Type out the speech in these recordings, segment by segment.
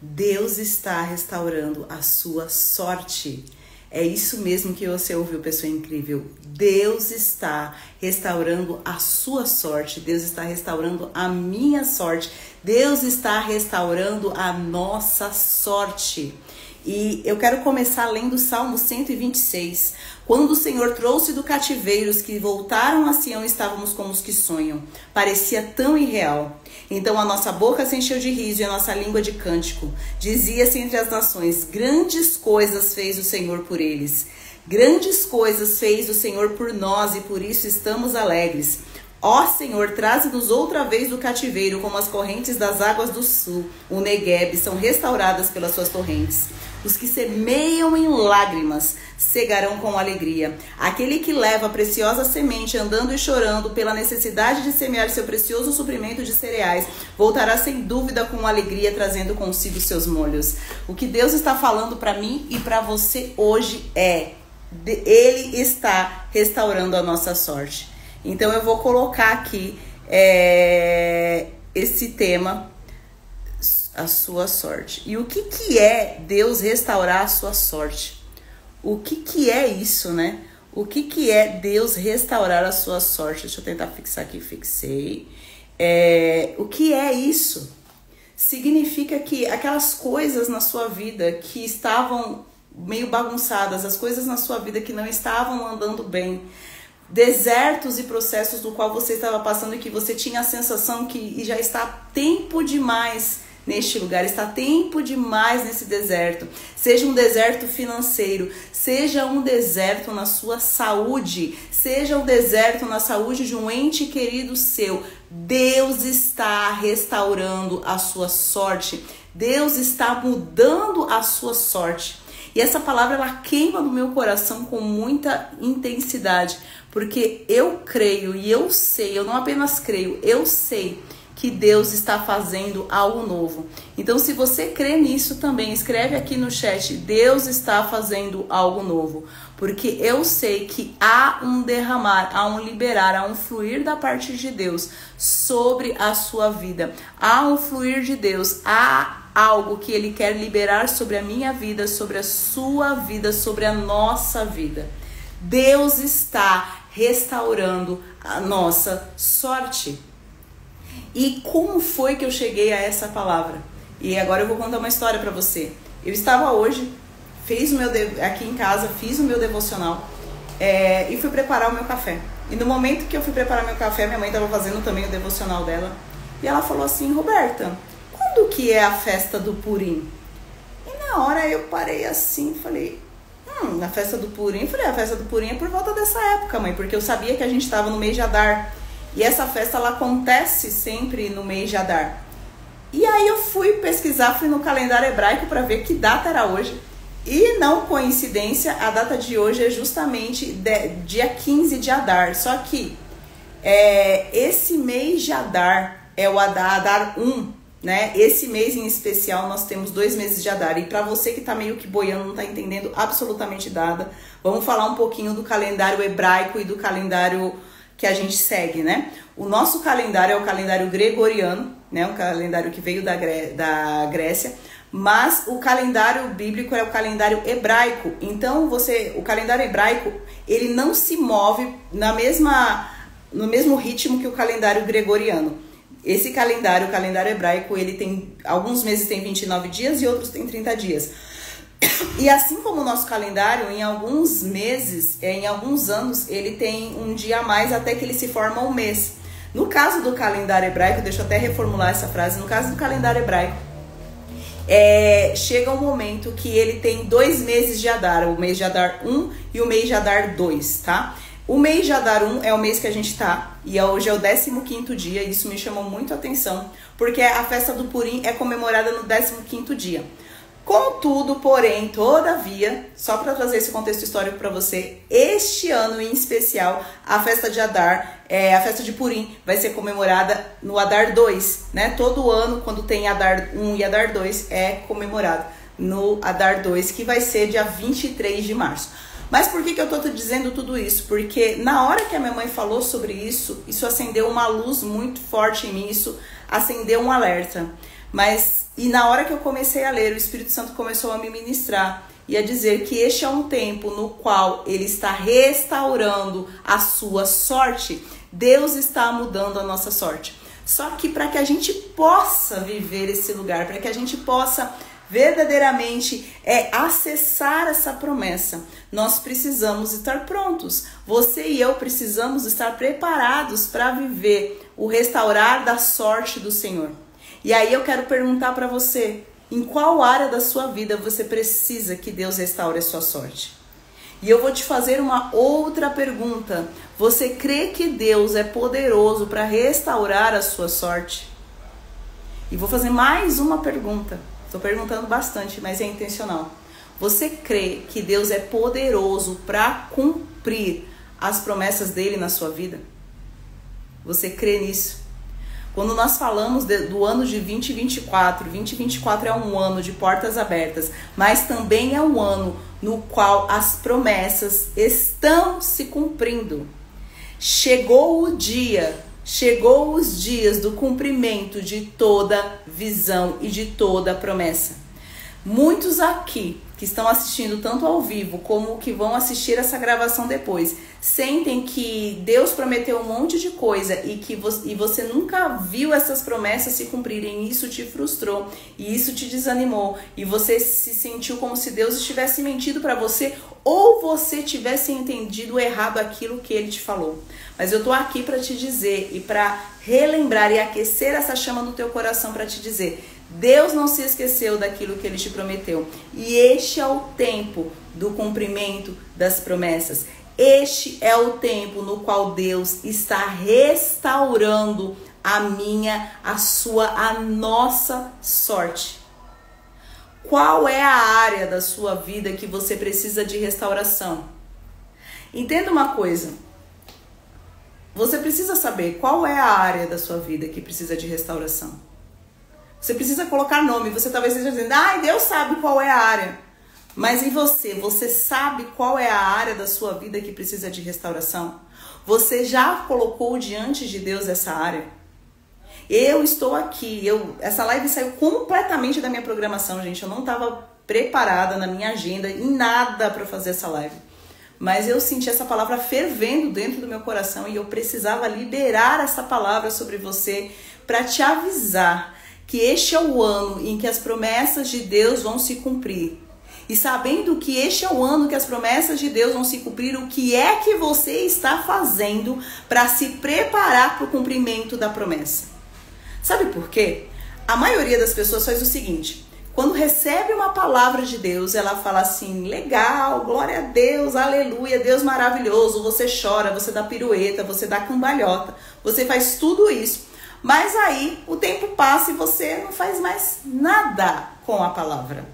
Deus está restaurando a sua sorte. É isso mesmo que você ouviu, pessoa incrível. Deus está restaurando a sua sorte. Deus está restaurando a minha sorte. Deus está restaurando a nossa sorte. E eu quero começar lendo o Salmo 126. Quando o Senhor trouxe do cativeiro os que voltaram a Sião, estávamos como os que sonham. Parecia tão irreal. Então a nossa boca se encheu de riso e a nossa língua de cântico. Dizia-se entre as nações: grandes coisas fez o Senhor por eles. Grandes coisas fez o Senhor por nós e por isso estamos alegres. Ó Senhor, traze-nos outra vez do cativeiro, como as correntes das águas do sul. O Negueb são restauradas pelas suas torrentes. Os que semeiam em lágrimas cegarão com alegria. Aquele que leva a preciosa semente andando e chorando pela necessidade de semear seu precioso suprimento de cereais, voltará sem dúvida com alegria, trazendo consigo seus molhos. O que Deus está falando para mim e para você hoje é: Ele está restaurando a nossa sorte. Então eu vou colocar aqui esse tema, a sua sorte. E o que é Deus restaurar a sua sorte? O que é isso, né? O que é Deus restaurar a sua sorte? Deixa eu tentar fixar aqui, fixei. O que é isso? Significa que aquelas coisas na sua vida que estavam meio bagunçadas, as coisas na sua vida que não estavam andando bem, desertos e processos do qual você estava passando e que você tinha a sensação que já está tempo demais neste lugar, está tempo demais nesse deserto. Seja um deserto financeiro, seja um deserto na sua saúde, seja um deserto na saúde de um ente querido seu. Deus está restaurando a sua sorte. Deus está mudando a sua sorte. E essa palavra, ela queima no meu coração com muita intensidade, porque eu creio e eu sei, eu não apenas creio, eu sei que Deus está fazendo algo novo. Então, se você crê nisso também, escreve aqui no chat: Deus está fazendo algo novo. Porque eu sei que há um derramar, há um liberar, há um fluir da parte de Deus sobre a sua vida. Há um fluir de Deus, há algo que Ele quer liberar sobre a minha vida, sobre a sua vida, sobre a nossa vida. Deus está restaurando a nossa sorte. E como foi que eu cheguei a essa palavra? E agora eu vou contar uma história para você. Eu estava hoje, aqui em casa, fiz o meu devocional e fui preparar o meu café. E no momento que eu fui preparar meu café, minha mãe estava fazendo também o devocional dela. E ela falou assim: Roberta, quando que é a festa do Purim? E na hora eu parei assim, falei: na festa do Purim? Falei: a festa do Purim é por volta dessa época, mãe, porque eu sabia que a gente estava no mês de Adar. E essa festa, ela acontece sempre no mês de Adar. E aí eu fui pesquisar, fui no calendário hebraico para ver que data era hoje. E não coincidência, a data de hoje é justamente dia 15 de Adar. Só que esse mês de Adar é o Adar 1, né? Esse mês em especial nós temos 2 meses de Adar. E para você que tá meio que boiando, não tá entendendo absolutamente nada, vamos falar um pouquinho do calendário hebraico e do calendário que a gente segue, né? O nosso calendário é o calendário gregoriano, né? Um calendário que veio da Grécia, mas o calendário bíblico é o calendário hebraico. Então, o calendário hebraico, ele não se move no mesmo ritmo que o calendário gregoriano. Esse calendário, o calendário hebraico, ele tem, alguns meses tem 29 dias e outros tem 30 dias. E assim como o nosso calendário, em alguns meses, em alguns anos, ele tem um dia a mais até que ele se forma um mês. No caso do calendário hebraico, deixa eu até reformular essa frase, no caso do calendário hebraico, chega um momento que ele tem 2 meses de Adar, o mês de Adar 1 e o mês de Adar 2, tá? O mês de Adar 1 é o mês que a gente tá, e hoje é o 15º dia, e isso me chamou muito a atenção, porque a festa do Purim é comemorada no 15º dia. Contudo, porém, todavia, só para trazer esse contexto histórico para você, este ano em especial, a festa de Adar, a festa de Purim, vai ser comemorada no Adar 2, né? Todo ano, quando tem Adar 1 e Adar 2, é comemorado no Adar 2, que vai ser dia 23 de março. Mas por que eu tô te dizendo tudo isso? Porque na hora que a minha mãe falou sobre isso, isso acendeu uma luz muito forte em mim, isso acendeu um alerta. E na hora que eu comecei a ler, o Espírito Santo começou a me ministrar e a dizer que este é um tempo no qual Ele está restaurando a sua sorte. Deus está mudando a nossa sorte. Só que para que a gente possa viver esse lugar, para que a gente possa verdadeiramente acessar essa promessa, nós precisamos estar prontos. Você e eu precisamos estar preparados para viver o restaurar da sorte do Senhor. E aí eu quero perguntar para você, em qual área da sua vida você precisa que Deus restaure a sua sorte? E eu vou te fazer uma outra pergunta. Você crê que Deus é poderoso para restaurar a sua sorte? E vou fazer mais uma pergunta. Estou perguntando bastante, mas é intencional. Você crê que Deus é poderoso para cumprir as promessas dele na sua vida? Você crê nisso? Quando nós falamos do ano de 2024, 2024 é um ano de portas abertas, mas também é um ano no qual as promessas estão se cumprindo. Chegou os dias do cumprimento de toda visão e de toda promessa. Muitos aqui que estão assistindo tanto ao vivo como que vão assistir essa gravação depois, sentem que Deus prometeu um monte de coisa e você nunca viu essas promessas se cumprirem, e isso te frustrou, e isso te desanimou, e você se sentiu como se Deus estivesse mentindo para você, ou você tivesse entendido errado aquilo que Ele te falou. Mas eu tô aqui para te dizer e para relembrar e aquecer essa chama no teu coração para te dizer: Deus não se esqueceu daquilo que Ele te prometeu. E este é o tempo do cumprimento das promessas. Este é o tempo no qual Deus está restaurando a minha, a sua, a nossa sorte. Qual é a área da sua vida que você precisa de restauração? Entenda uma coisa. Você precisa saber qual é a área da sua vida que precisa de restauração. Você precisa colocar nome. Você talvez esteja dizendo: Deus sabe qual é a área. Mas e você? Você sabe qual é a área da sua vida que precisa de restauração? Você já colocou diante de Deus essa área? Eu estou aqui. Essa live saiu completamente da minha programação, gente. Eu não estava preparada na minha agenda, em nada para fazer essa live. Mas eu senti essa palavra fervendo dentro do meu coração e eu precisava liberar essa palavra sobre você para te avisar que este é o ano em que as promessas de Deus vão se cumprir. E sabendo que este é o ano que as promessas de Deus vão se cumprir, o que é que você está fazendo para se preparar para o cumprimento da promessa? Sabe por quê? A maioria das pessoas faz o seguinte: quando recebe uma palavra de Deus, ela fala assim: legal, glória a Deus, aleluia, Deus maravilhoso. Você chora, você dá pirueta, você dá cambalhota, você faz tudo isso. Mas aí o tempo passa e você não faz mais nada com a palavra.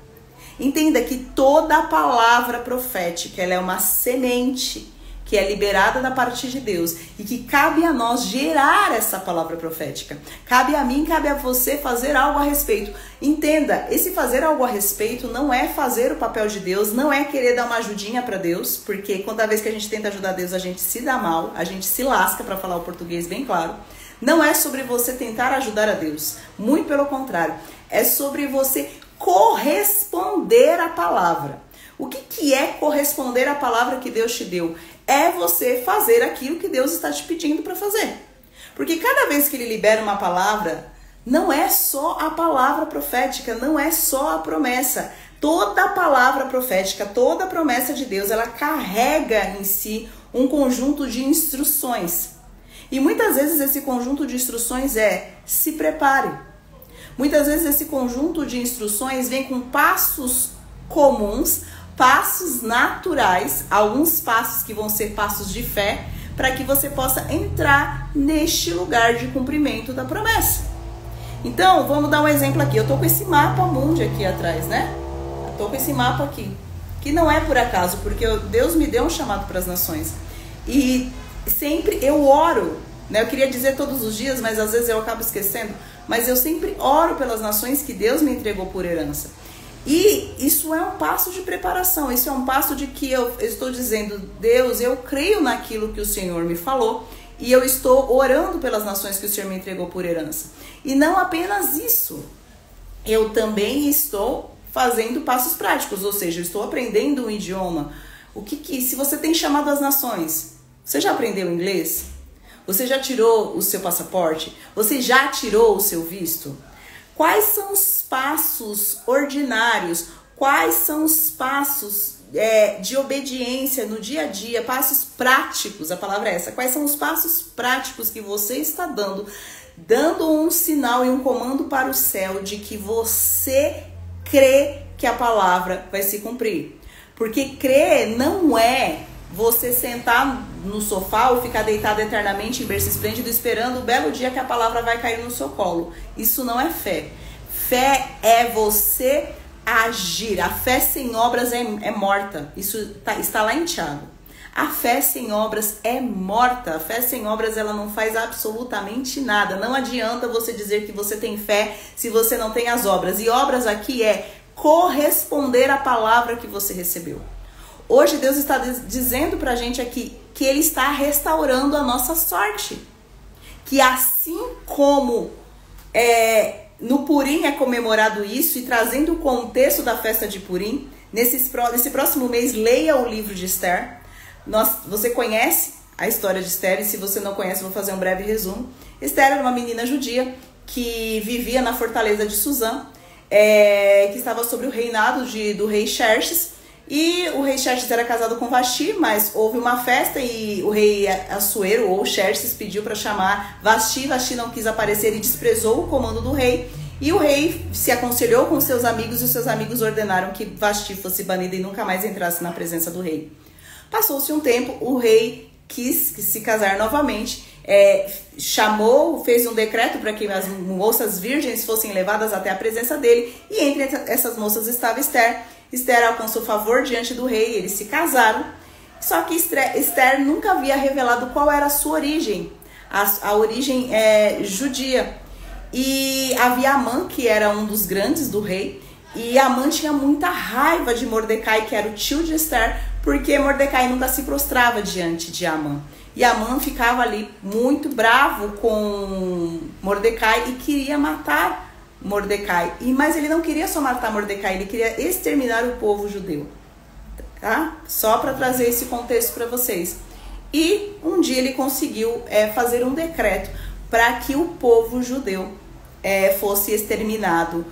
Entenda que toda a palavra profética, ela é uma semente que é liberada da parte de Deus e que cabe a nós gerar essa palavra profética. Cabe a mim, cabe a você fazer algo a respeito. Entenda, esse fazer algo a respeito não é fazer o papel de Deus, não é querer dar uma ajudinha para Deus, porque toda vez que a gente tenta ajudar Deus, a gente se dá mal, a gente se lasca, para falar o português bem claro. Não é sobre você tentar ajudar a Deus, muito pelo contrário, é sobre você corresponder à palavra. O que é corresponder à palavra que Deus te deu? É você fazer aquilo que Deus está te pedindo para fazer. Porque cada vez que Ele libera uma palavra, não é só a palavra profética, não é só a promessa. Toda a palavra profética, toda a promessa de Deus, ela carrega em si um conjunto de instruções. E muitas vezes esse conjunto de instruções se prepare. Muitas vezes esse conjunto de instruções vem com passos comuns, passos naturais, alguns passos que vão ser passos de fé, para que você possa entrar neste lugar de cumprimento da promessa. Então, vamos dar um exemplo aqui. Eu tô com esse mapa mundi aqui atrás, né? Eu tô com esse mapa aqui, que não é por acaso, porque Deus me deu um chamado para as nações. E sempre eu oro, né? Eu queria dizer todos os dias, mas às vezes eu acabo esquecendo. Mas eu sempre oro pelas nações que Deus me entregou por herança. E isso é um passo de preparação, isso é um passo de que eu estou dizendo: Deus, eu creio naquilo que o Senhor me falou e eu estou orando pelas nações que o Senhor me entregou por herança. E não apenas isso, eu também estou fazendo passos práticos, ou seja, eu estou aprendendo um idioma. Se você tem chamado às nações, você já aprendeu inglês? Você já tirou o seu passaporte? Você já tirou o seu visto? Quais são os passos ordinários? Quais são os passos de obediência no dia a dia? Passos práticos, a palavra é essa. Quais são os passos práticos que você está dando um sinal e um comando para o céu de que você crê que a palavra vai se cumprir? Porque crer não é você sentar no sofá ou ficar deitado eternamente em berço esplêndido esperando o belo dia que a palavra vai cair no seu colo. Isso não é fé. Fé é você agir. A fé sem obras é morta. Isso está lá em Tiago. A fé sem obras é morta. A fé sem obras, ela não faz absolutamente nada. Não adianta você dizer que você tem fé se você não tem as obras. E obras aqui é corresponder à palavra que você recebeu. Hoje Deus está dizendo pra gente aqui que Ele está restaurando a nossa sorte. Que assim como no Purim é comemorado isso, e trazendo o contexto da festa de Purim, nesse próximo mês, leia o livro de Esther. Você conhece a história de Esther, e se você não conhece, vou fazer um breve resumo. Esther era uma menina judia que vivia na fortaleza de Suzã, que estava sob o reinado do rei Xerxes. E o rei Xerxes era casado com Vasti, mas houve uma festa e o rei Assuero, ou Xerxes, pediu para chamar Vasti. Vasti não quis aparecer e desprezou o comando do rei. E o rei se aconselhou com seus amigos e os seus amigos ordenaram que Vasti fosse banida e nunca mais entrasse na presença do rei. Passou-se um tempo, o rei quis se casar novamente, fez um decreto para que as moças virgens fossem levadas até a presença dele, e entre essas moças estava Esther. Esther alcançou favor diante do rei, eles se casaram, só que Esther nunca havia revelado qual era a sua origem, a origem judia. E havia Amã, que era um dos grandes do rei, e Amã tinha muita raiva de Mordecai, que era o tio de Esther, porque Mordecai nunca se prostrava diante de Amã. E Amã ficava ali muito bravo com Mordecai e queria matar Mordecai. Mas ele não queria só matar Mordecai, ele queria exterminar o povo judeu. Tá? Só para trazer esse contexto para vocês. E um dia ele conseguiu fazer um decreto para que o povo judeu fosse exterminado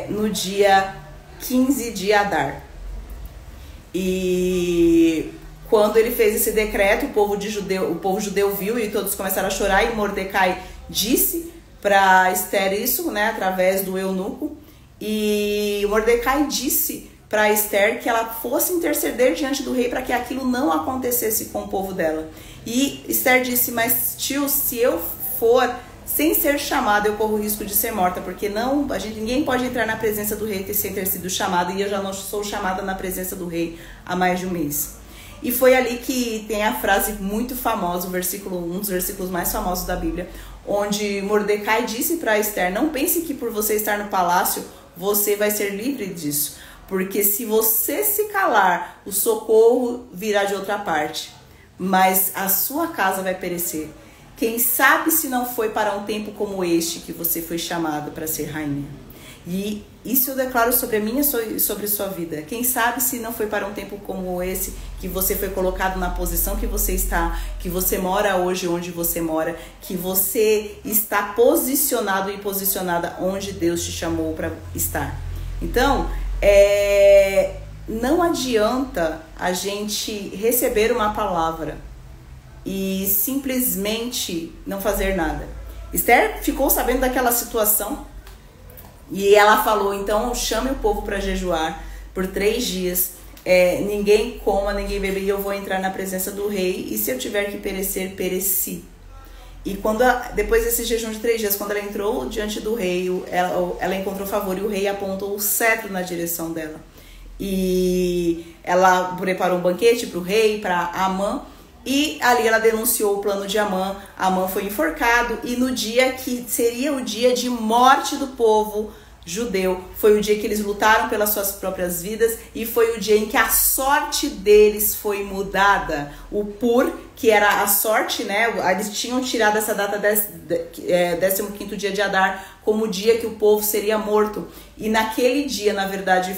no dia 15 de Adar. E quando ele fez esse decreto, o povo judeu viu e todos começaram a chorar, e Mordecai disse para Esther isso, né, através do eunuco, e Mordecai disse para Esther que ela fosse interceder diante do rei para que aquilo não acontecesse com o povo dela. E Esther disse: mas tio, se eu for sem ser chamada, eu corro o risco de ser morta, porque ninguém pode entrar na presença do rei sem ter sido chamada, e eu já não sou chamada na presença do rei há mais de um mês. E foi ali que tem a frase muito famosa, um dos versículos mais famosos da Bíblia, onde Mordecai disse para Esther: não pense que por você estar no palácio, você vai ser livre disso, porque se você se calar, o socorro virá de outra parte, mas a sua casa vai perecer. Quem sabe se não foi para um tempo como este que você foi chamado para ser rainha. E isso eu declaro sobre a minha e sobre a sua vida. Quem sabe se não foi para um tempo como esse que você foi colocado na posição que você está, que você mora hoje onde você mora, que você está posicionado e posicionada onde Deus te chamou para estar. Então, não adianta a gente receber uma palavra e simplesmente não fazer nada. Esther ficou sabendo daquela situação e ela falou: então chame o povo para jejuar por 3 dias, ninguém coma, ninguém beba, e eu vou entrar na presença do rei, e se eu tiver que perecer, pereci. E depois desse jejum de 3 dias, quando ela entrou diante do rei, ela encontrou favor, e o rei apontou o cetro na direção dela. E ela preparou um banquete para o rei, para Amã, e ali ela denunciou o plano de Amã. Amã foi enforcado, e no dia que seria o dia de morte do povo judeu, foi o dia que eles lutaram pelas suas próprias vidas e foi o dia em que a sorte deles foi mudada. O Pur, que era a sorte, né? Eles tinham tirado essa data 15º dia de Adar como o dia que o povo seria morto. E naquele dia, na verdade,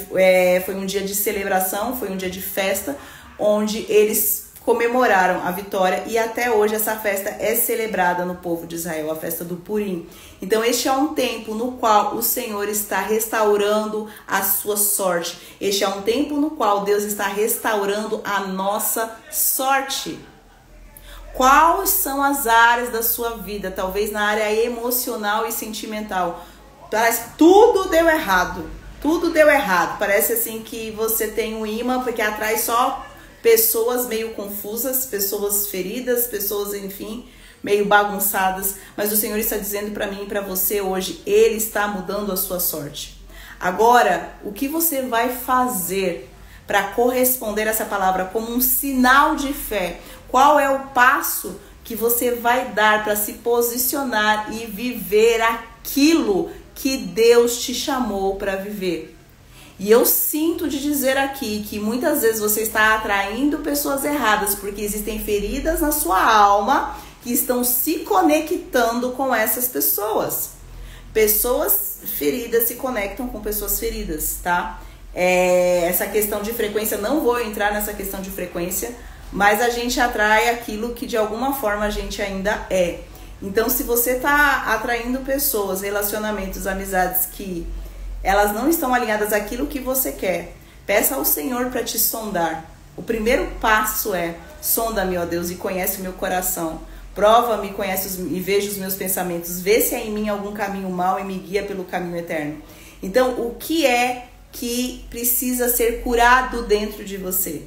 foi um dia de celebração, foi um dia de festa, onde eles comemoraram a vitória e até hoje essa festa é celebrada no povo de Israel, a festa do Purim. Então este é um tempo no qual o Senhor está restaurando a sua sorte. Este é um tempo no qual Deus está restaurando a nossa sorte. Quais são as áreas da sua vida, talvez na área emocional e sentimental? Parece que tudo deu errado, tudo deu errado. Parece assim que você tem um imã porque atrai só pessoas meio confusas, pessoas feridas, pessoas, enfim, meio bagunçadas. Mas o Senhor está dizendo para mim e para você hoje, Ele está mudando a sua sorte. Agora, o que você vai fazer para corresponder a essa palavra como um sinal de fé? Qual é o passo que você vai dar para se posicionar e viver aquilo que Deus te chamou para viver? E eu sinto de dizer aqui que muitas vezes você está atraindo pessoas erradas porque existem feridas na sua alma que estão se conectando com essas pessoas. Pessoas feridas se conectam com pessoas feridas, tá? Essa questão de frequência, não vou entrar nessa questão de frequência, mas a gente atrai aquilo que de alguma forma a gente ainda é. Então, se você está atraindo pessoas, relacionamentos, amizades que elas não estão alinhadas àquilo que você quer, peça ao Senhor para te sondar. O primeiro passo é: sonda-me, ó Deus, e conhece o meu coração. Prova-me, conhece e veja os meus pensamentos. Vê se há em mim algum caminho mau e me guia pelo caminho eterno. Então, o que é que precisa ser curado dentro de você?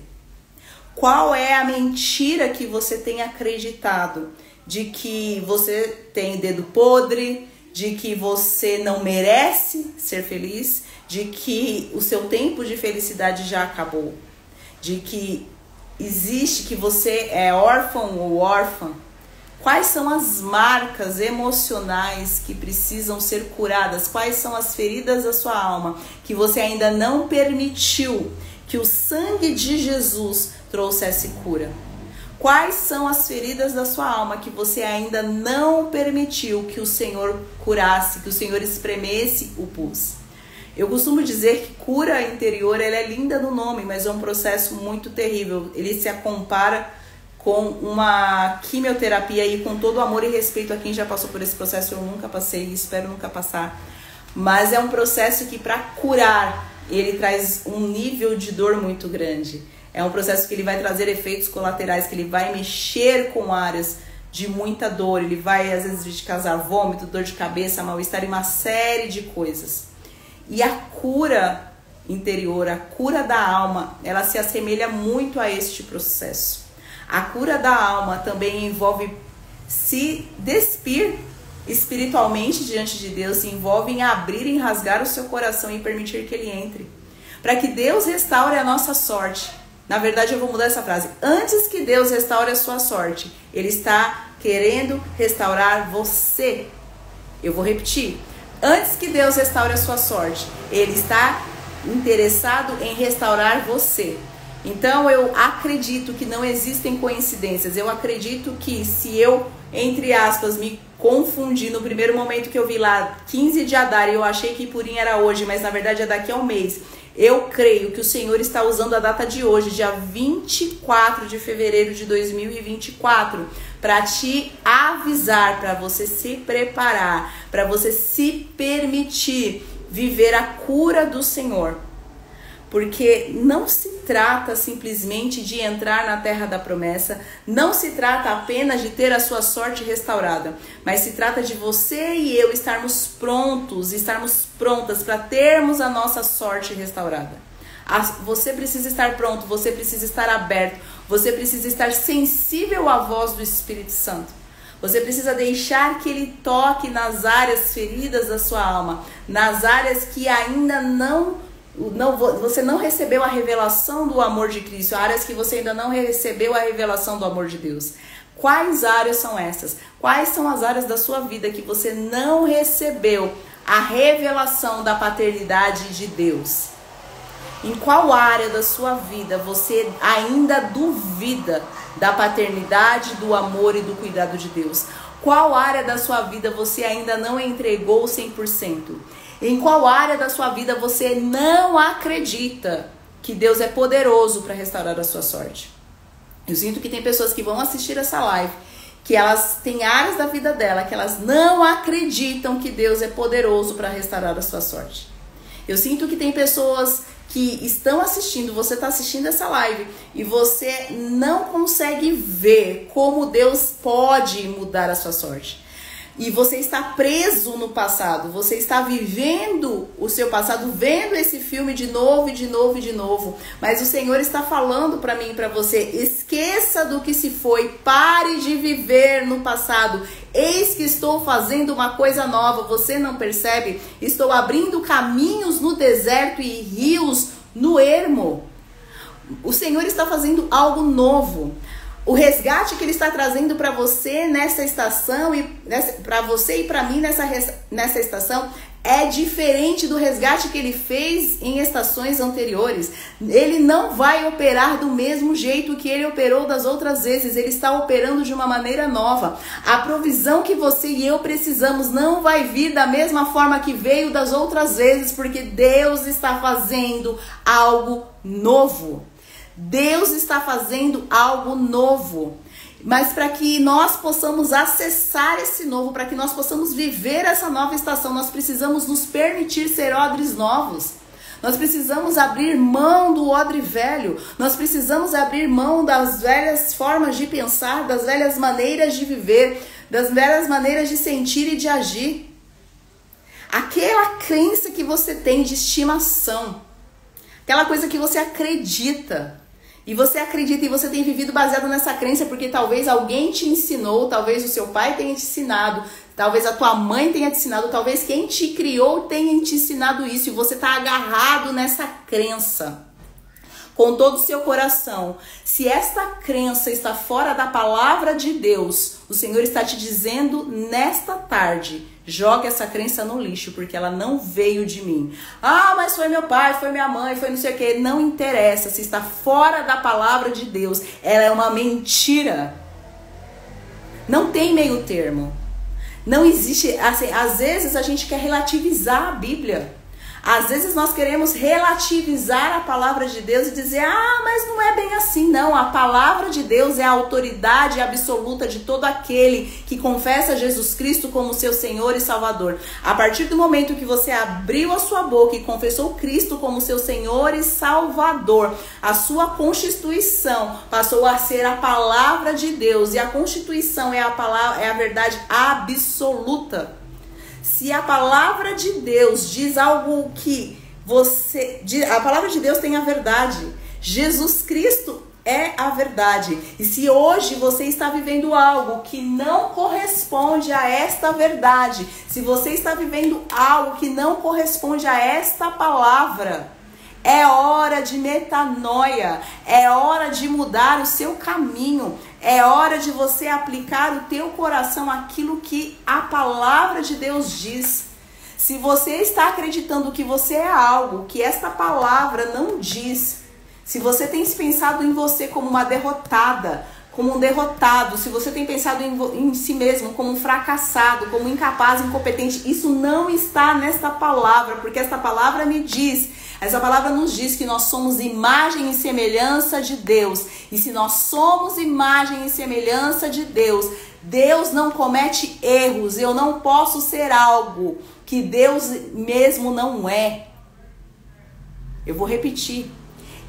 Qual é a mentira que você tem acreditado? De que você tem dedo podre, de que você não merece ser feliz, de que o seu tempo de felicidade já acabou, de que existe, que você é órfão ou órfã. Quais são as marcas emocionais que precisam ser curadas? Quais são as feridas da sua alma que você ainda não permitiu que o sangue de Jesus trouxesse cura? Quais são as feridas da sua alma que você ainda não permitiu que o Senhor curasse, que o Senhor espremesse o pus? Eu costumo dizer que cura interior, ela é linda no nome, mas é um processo muito terrível. Ele se compara com uma quimioterapia, e com todo amor e respeito a quem já passou por esse processo, eu nunca passei e espero nunca passar. Mas é um processo que, para curar, ele traz um nível de dor muito grande. É um processo que ele vai trazer efeitos colaterais, que ele vai mexer com áreas de muita dor. Ele vai, às vezes, causar vômito, dor de cabeça, mal-estar e uma série de coisas. E a cura interior, a cura da alma, ela se assemelha muito a este processo. A cura da alma também envolve se despir espiritualmente diante de Deus, se envolve em abrir, em rasgar o seu coração e permitir que ele entre. Para que Deus restaure a nossa sorte. Na verdade, eu vou mudar essa frase. Antes que Deus restaure a sua sorte, Ele está querendo restaurar você. Eu vou repetir. Antes que Deus restaure a sua sorte, Ele está interessado em restaurar você. Então, eu acredito que não existem coincidências. Eu acredito que se eu, entre aspas, me confundi no primeiro momento que eu vi lá 15 de Adar e eu achei que Purim era hoje, mas na verdade é daqui a um mês. Eu creio que o Senhor está usando a data de hoje, dia 24 de fevereiro de 2024, para te avisar, para você se preparar, para você se permitir viver a cura do Senhor. Porque não se trata simplesmente de entrar na terra da promessa, não se trata apenas de ter a sua sorte restaurada, mas se trata de você e eu estarmos prontos, estarmos prontas para termos a nossa sorte restaurada. Você precisa estar pronto, você precisa estar aberto, você precisa estar sensível à voz do Espírito Santo. Você precisa deixar que Ele toque nas áreas feridas da sua alma, nas áreas que ainda você não recebeu a revelação do amor de Cristo, áreas que você ainda não recebeu a revelação do amor de Deus. Quais áreas são essas? Quais são as áreas da sua vida que você não recebeu a revelação da paternidade de Deus? Em qual área da sua vida você ainda duvida da paternidade, do amor e do cuidado de Deus? Qual área da sua vida você ainda não entregou 100%? Em qual área da sua vida você não acredita que Deus é poderoso para restaurar a sua sorte? Eu sinto que tem pessoas que vão assistir essa live, que elas têm áreas da vida dela que elas não acreditam que Deus é poderoso para restaurar a sua sorte. Eu sinto que tem pessoas que estão assistindo, você está assistindo essa live e você não consegue ver como Deus pode mudar a sua sorte. E você está preso no passado, você está vivendo o seu passado, vendo esse filme de novo e de novo e de novo. Mas o Senhor está falando para mim e para você, esqueça do que se foi, pare de viver no passado. Eis que estou fazendo uma coisa nova, você não percebe? Estou abrindo caminhos no deserto e rios no ermo. O Senhor está fazendo algo novo. O resgate que Ele está trazendo para você nessa estação, e para você e para mim nessa estação, é diferente do resgate que Ele fez em estações anteriores. Ele não vai operar do mesmo jeito que Ele operou das outras vezes. Ele está operando de uma maneira nova. A provisão que você e eu precisamos não vai vir da mesma forma que veio das outras vezes, porque Deus está fazendo algo novo. Deus está fazendo algo novo. Mas para que nós possamos acessar esse novo, para que nós possamos viver essa nova estação, nós precisamos nos permitir ser odres novos. Nós precisamos abrir mão do odre velho. Nós precisamos abrir mão das velhas formas de pensar, das velhas maneiras de viver, das velhas maneiras de sentir e de agir. Aquela crença que você tem de estimação, aquela coisa que você acredita. E você acredita e você tem vivido baseado nessa crença porque talvez alguém te ensinou, talvez o seu pai tenha te ensinado, talvez a tua mãe tenha te ensinado, talvez quem te criou tenha te ensinado isso e você está agarrado nessa crença com todo o seu coração. Se esta crença está fora da palavra de Deus, o Senhor está te dizendo nesta tarde, joga essa crença no lixo, porque ela não veio de mim. Ah, mas foi meu pai, foi minha mãe, foi não sei o que. Não interessa, se está fora da palavra de Deus, ela é uma mentira. Não tem meio termo. Não existe, assim, às vezes a gente quer relativizar a Bíblia. Às vezes nós queremos relativizar a palavra de Deus e dizer, ah, mas não é bem assim, não. A palavra de Deus é a autoridade absoluta de todo aquele que confessa Jesus Cristo como seu Senhor e Salvador. A partir do momento que você abriu a sua boca e confessou Cristo como seu Senhor e Salvador, a sua constituição passou a ser a palavra de Deus. E a constituição é a verdade absoluta. Se a palavra de Deus diz algo que a palavra de Deus tem a verdade. Jesus Cristo é a verdade. E se hoje você está vivendo algo que não corresponde a esta verdade, se você está vivendo algo que não corresponde a esta palavra, é hora de metanoia, é hora de mudar o seu caminho, é hora de você aplicar o teu coração àquilo que a palavra de Deus diz. Se você está acreditando que você é algo que esta palavra não diz, se você tem pensado em você como uma derrotada, como um derrotado, se você tem pensado em si mesmo como um fracassado, como incapaz, incompetente, isso não está nesta palavra, porque esta palavra essa palavra nos diz que nós somos imagem e semelhança de Deus. E se nós somos imagem e semelhança de Deus, Deus não comete erros. Eu não posso ser algo que Deus mesmo não é. Eu vou repetir.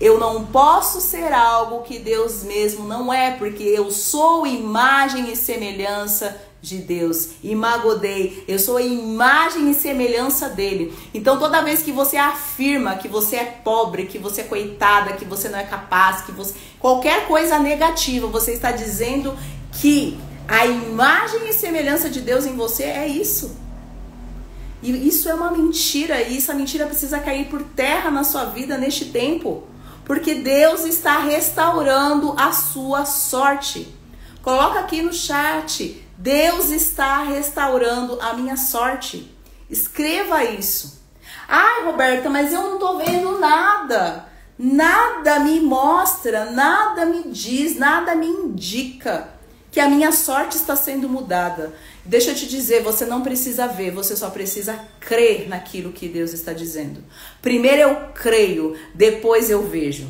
Eu não posso ser algo que Deus mesmo não é, porque eu sou imagem e semelhança de Deus. Imago Dei, eu sou a imagem e semelhança dele. Então toda vez que você afirma que você é pobre, que você é coitada, que você não é capaz, que você qualquer coisa negativa, você está dizendo que a imagem e semelhança de Deus em você é isso. E isso é uma mentira, e essa mentira precisa cair por terra na sua vida neste tempo, porque Deus está restaurando a sua sorte. Coloca aqui no chat, Deus está restaurando a minha sorte. Escreva isso. Ai, Roberta, mas eu não tô vendo nada. Nada me mostra, nada me diz, nada me indica que a minha sorte está sendo mudada. Deixa eu te dizer, você não precisa ver, você só precisa crer naquilo que Deus está dizendo. Primeiro eu creio, depois eu vejo.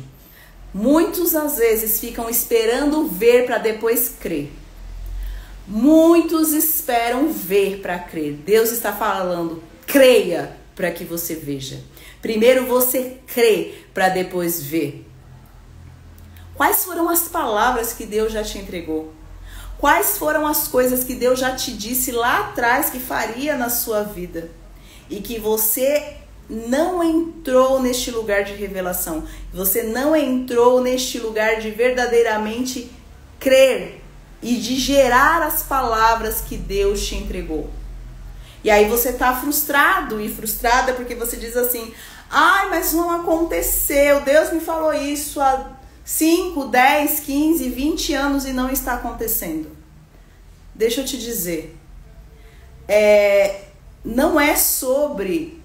Muitos às vezes ficam esperando ver para depois crer. Muitos esperam ver para crer. Deus está falando, creia para que você veja. Primeiro você crê para depois ver. Quais foram as palavras que Deus já te entregou? Quais foram as coisas que Deus já te disse lá atrás que faria na sua vida? E que você não entrou neste lugar de revelação. Você não entrou neste lugar de verdadeiramente crer e de gerar as palavras que Deus te entregou. E aí você tá frustrado e frustrada porque você diz assim, ai, mas não aconteceu, Deus me falou isso há 5, 10, 15, 20 anos e não está acontecendo. Deixa eu te dizer, não é sobre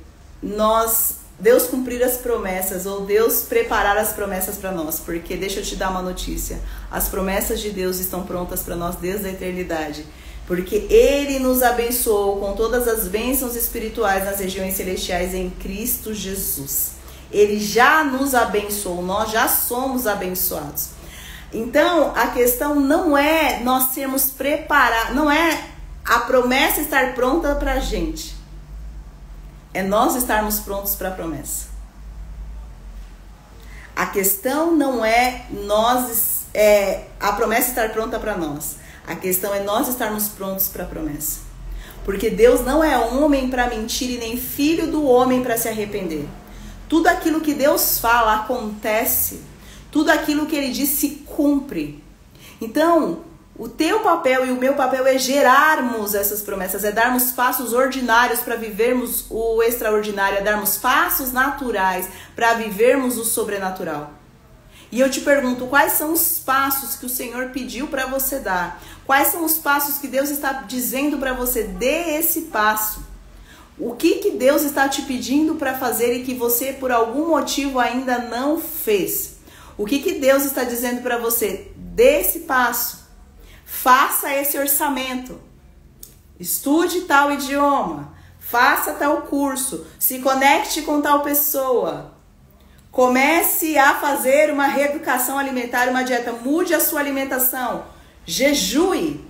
Deus cumprir as promessas ou Deus preparar as promessas para nós, porque deixa eu te dar uma notícia, as promessas de Deus estão prontas para nós desde a eternidade. Porque Ele nos abençoou com todas as bênçãos espirituais nas regiões celestiais em Cristo Jesus. Ele já nos abençoou, nós já somos abençoados. Então, a questão não é nós sermos preparados, não é a promessa estar pronta para a gente. É nós estarmos prontos para a promessa. A questão não é a promessa estar pronta para nós. A questão é nós estarmos prontos para a promessa. Porque Deus não é homem para mentir e nem filho do homem para se arrepender. Tudo aquilo que Deus fala acontece. Tudo aquilo que Ele diz se cumpre. Então, o teu papel e o meu papel é gerarmos essas promessas, é darmos passos ordinários para vivermos o extraordinário, é darmos passos naturais para vivermos o sobrenatural. E eu te pergunto, quais são os passos que o Senhor pediu para você dar? Quais são os passos que Deus está dizendo para você? Dê esse passo. O que Deus está te pedindo para fazer e que você, por algum motivo, ainda não fez? O que Deus está dizendo para você? Dê esse passo. Faça esse orçamento. Estude tal idioma. Faça tal curso. Se conecte com tal pessoa. Comece a fazer uma reeducação alimentar, uma dieta. Mude a sua alimentação. Jejue.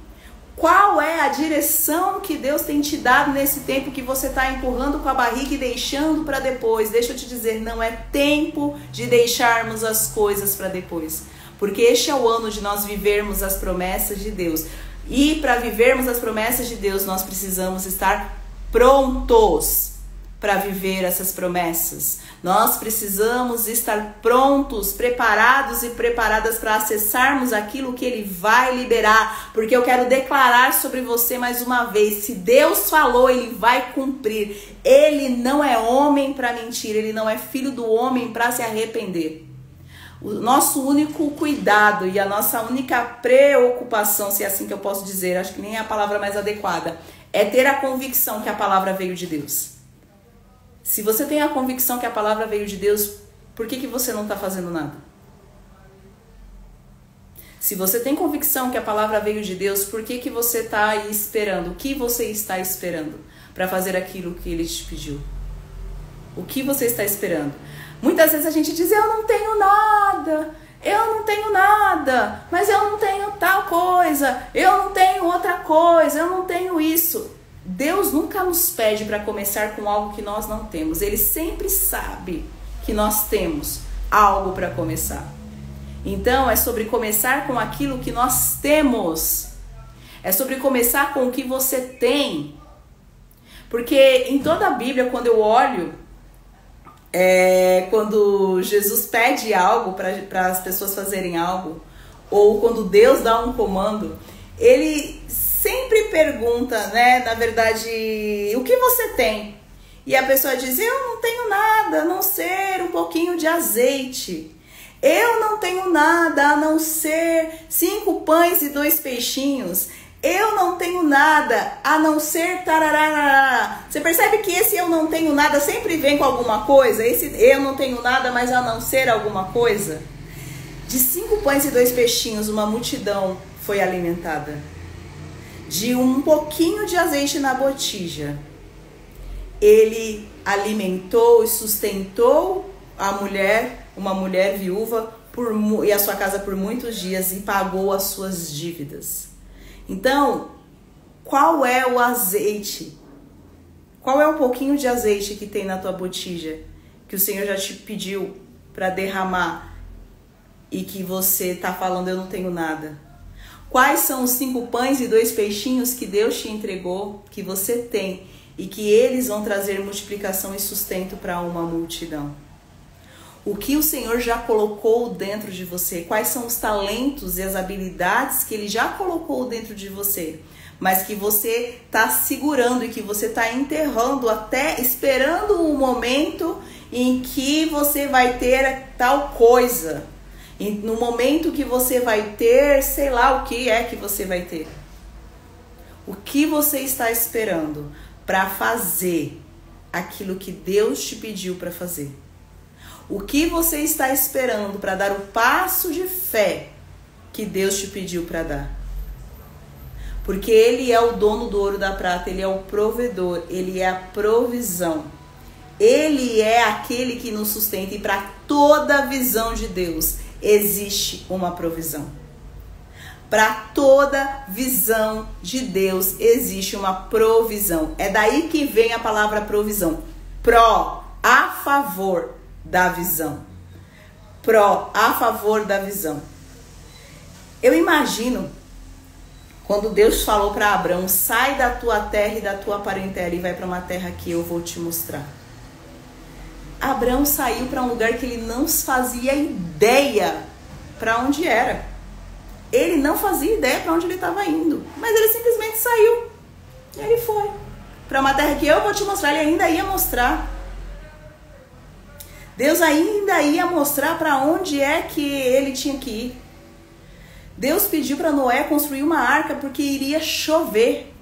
Qual é a direção que Deus tem te dado nesse tempo que você está empurrando com a barriga e deixando para depois? Deixa eu te dizer, não é tempo de deixarmos as coisas para depois. Porque este é o ano de nós vivermos as promessas de Deus. E para vivermos as promessas de Deus, nós precisamos estar prontos para viver essas promessas. Nós precisamos estar prontos, preparados e preparadas para acessarmos aquilo que Ele vai liberar. Porque eu quero declarar sobre você mais uma vez, se Deus falou, Ele vai cumprir. Ele não é homem para mentir, Ele não é filho do homem para se arrepender. O nosso único cuidado e a nossa única preocupação, se é assim que eu posso dizer, acho que nem é a palavra mais adequada, é ter a convicção que a palavra veio de Deus. Se você tem a convicção que a palavra veio de Deus, por que você não está fazendo nada? Se você tem convicção que a palavra veio de Deus, por que você está aí esperando? O que você está esperando para fazer aquilo que Ele te pediu? O que você está esperando? Muitas vezes a gente diz, eu não tenho nada, mas eu não tenho tal coisa, eu não tenho outra coisa, eu não tenho isso. Deus nunca nos pede para começar com algo que nós não temos. Ele sempre sabe que nós temos algo para começar. Então, é sobre começar com aquilo que nós temos. É sobre começar com o que você tem. Porque em toda a Bíblia, quando eu olho, quando Jesus pede algo para as pessoas fazerem algo, ou quando Deus dá um comando, Ele sempre pergunta, né, na verdade, o que você tem? E a pessoa diz, eu não tenho nada a não ser um pouquinho de azeite. Eu não tenho nada a não ser 5 pães e 2 peixinhos. Eu não tenho nada a não ser tarará. Você percebe que esse eu não tenho nada sempre vem com alguma coisa? Esse eu não tenho nada, mas a não ser alguma coisa? De 5 pães e 2 peixinhos, uma multidão foi alimentada. De um pouquinho de azeite na botija, ele alimentou e sustentou a mulher, uma mulher viúva, e a sua casa por muitos dias e pagou as suas dívidas. Então, qual é o azeite? Qual é o pouquinho de azeite que tem na tua botija que o Senhor já te pediu para derramar e que você está falando, eu não tenho nada? Quais são os 5 pães e 2 peixinhos que Deus te entregou, que você tem e que eles vão trazer multiplicação e sustento para uma multidão? O que o Senhor já colocou dentro de você? Quais são os talentos e as habilidades que Ele já colocou dentro de você, mas que você está segurando e que você está enterrando, até esperando o momento em que você vai ter tal coisa. E no momento que você vai ter, sei lá o que é que você vai ter. O que você está esperando para fazer aquilo que Deus te pediu para fazer? O que você está esperando para dar o passo de fé que Deus te pediu para dar? Porque Ele é o dono do ouro e da prata, Ele é o provedor, Ele é a provisão. Ele é aquele que nos sustenta, e para toda a visão de Deus existe uma provisão. Para toda visão de Deus existe uma provisão. É daí que vem a palavra provisão. A favor da visão. A favor da visão. Eu imagino quando Deus falou para Abraão: sai da tua terra e da tua parentela e vai para uma terra que eu vou te mostrar. Abraão saiu para um lugar que ele não fazia ideia para onde era. Ele não fazia ideia para onde ele estava indo, mas ele simplesmente saiu. E ele foi para uma terra que eu vou te mostrar. Ele ainda ia mostrar. Deus ainda ia mostrar para onde é que ele tinha que ir. Deus pediu para Noé construir uma arca porque iria chover.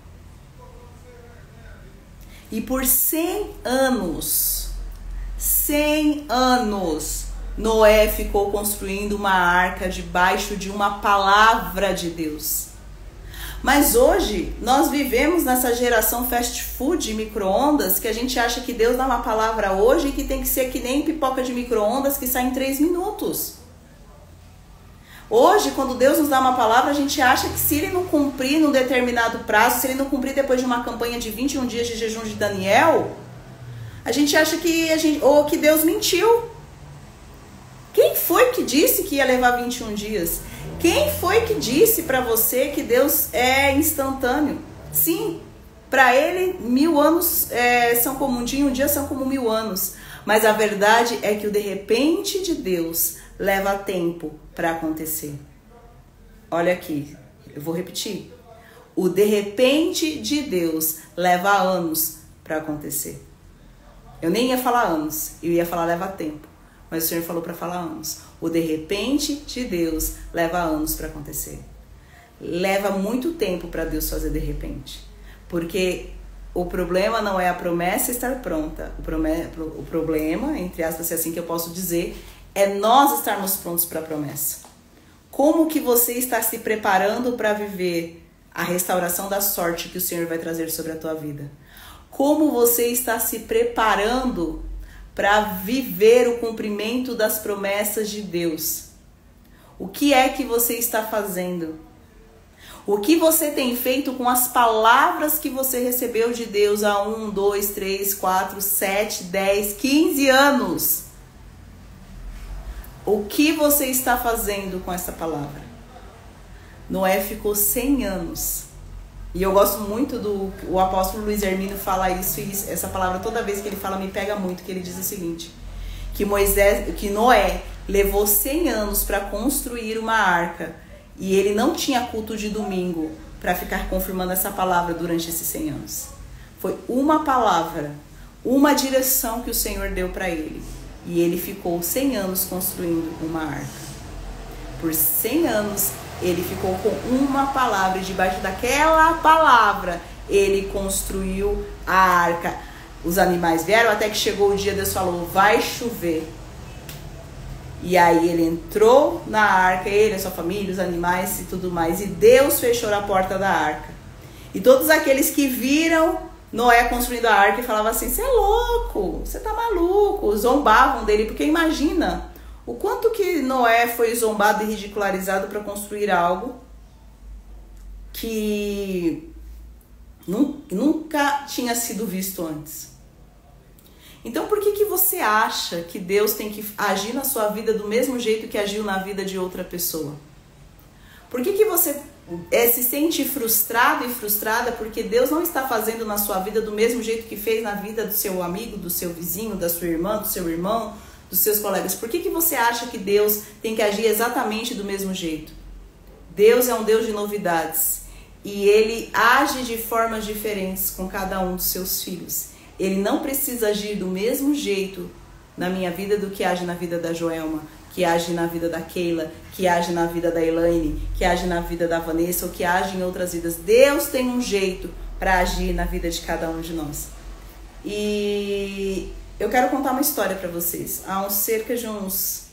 E por 100 anos, Noé ficou construindo uma arca debaixo de uma palavra de Deus. Mas hoje, nós vivemos nessa geração fast food e micro-ondas, que a gente acha que Deus dá uma palavra hoje e que tem que ser que nem pipoca de micro-ondas que sai em 3 minutos. Hoje, quando Deus nos dá uma palavra, a gente acha que se Ele não cumprir num determinado prazo, se Ele não cumprir depois de uma campanha de 21 dias de jejum de Daniel, a gente acha que Deus mentiu. Quem foi que disse que ia levar 21 dias? Quem foi que disse para você que Deus é instantâneo? Sim, para Ele 1000 anos são como um dia, e um dia são como 1000 anos. Mas a verdade é que o de repente de Deus leva tempo para acontecer. Olha aqui, eu vou repetir. O de repente de Deus leva anos para acontecer. Eu nem ia falar anos, eu ia falar leva tempo. Mas o Senhor falou para falar anos. O de repente de Deus leva anos para acontecer. Leva muito tempo para Deus fazer de repente. Porque o problema não é a promessa estar pronta. O problema, entre aspas, se é assim que eu posso dizer, é nós estarmos prontos para a promessa. Como que você está se preparando para viver a restauração da sorte que o Senhor vai trazer sobre a tua vida? Como você está se preparando para viver o cumprimento das promessas de Deus? O que é que você está fazendo? O que você tem feito com as palavras que você recebeu de Deus há 1, 2, 3, 4, 7, 10, 15 anos? O que você está fazendo com essa palavra? Noé ficou 100 anos. E eu gosto muito o apóstolo Luiz Hermínio fala isso, e essa palavra toda vez que ele fala me pega muito, que ele diz o seguinte: que Noé levou 100 anos para construir uma arca, e ele não tinha culto de domingo para ficar confirmando essa palavra durante esses 100 anos. Foi uma palavra, uma direção que o Senhor deu para ele, e ele ficou 100 anos construindo uma arca. Por 100 anos Ele ficou com uma palavra, e debaixo daquela palavra, ele construiu a arca. Os animais vieram até que chegou o dia, Deus falou, vai chover. E aí ele entrou na arca, ele, a sua família, os animais e tudo mais. E Deus fechou a porta da arca. E todos aqueles que viram Noé construindo a arca e falavam assim, você é louco, você tá maluco. Zombavam dele, porque imagina o quanto que Noé foi zombado e ridicularizado para construir algo que nunca tinha sido visto antes. Então por que você acha que Deus tem que agir na sua vida do mesmo jeito que agiu na vida de outra pessoa? Por que você se sente frustrado e frustrada porque Deus não está fazendo na sua vida do mesmo jeito que fez na vida do seu amigo, do seu vizinho, da sua irmã, do seu irmão, dos seus colegas? Por que você acha que Deus tem que agir exatamente do mesmo jeito? Deus é um Deus de novidades e Ele age de formas diferentes com cada um dos seus filhos. Ele não precisa agir do mesmo jeito na minha vida do que age na vida da Joelma, que age na vida da Keila, que age na vida da Elaine, que age na vida da Vanessa ou que age em outras vidas. Deus tem um jeito para agir na vida de cada um de nós. E eu quero contar uma história para vocês. Há cerca de uns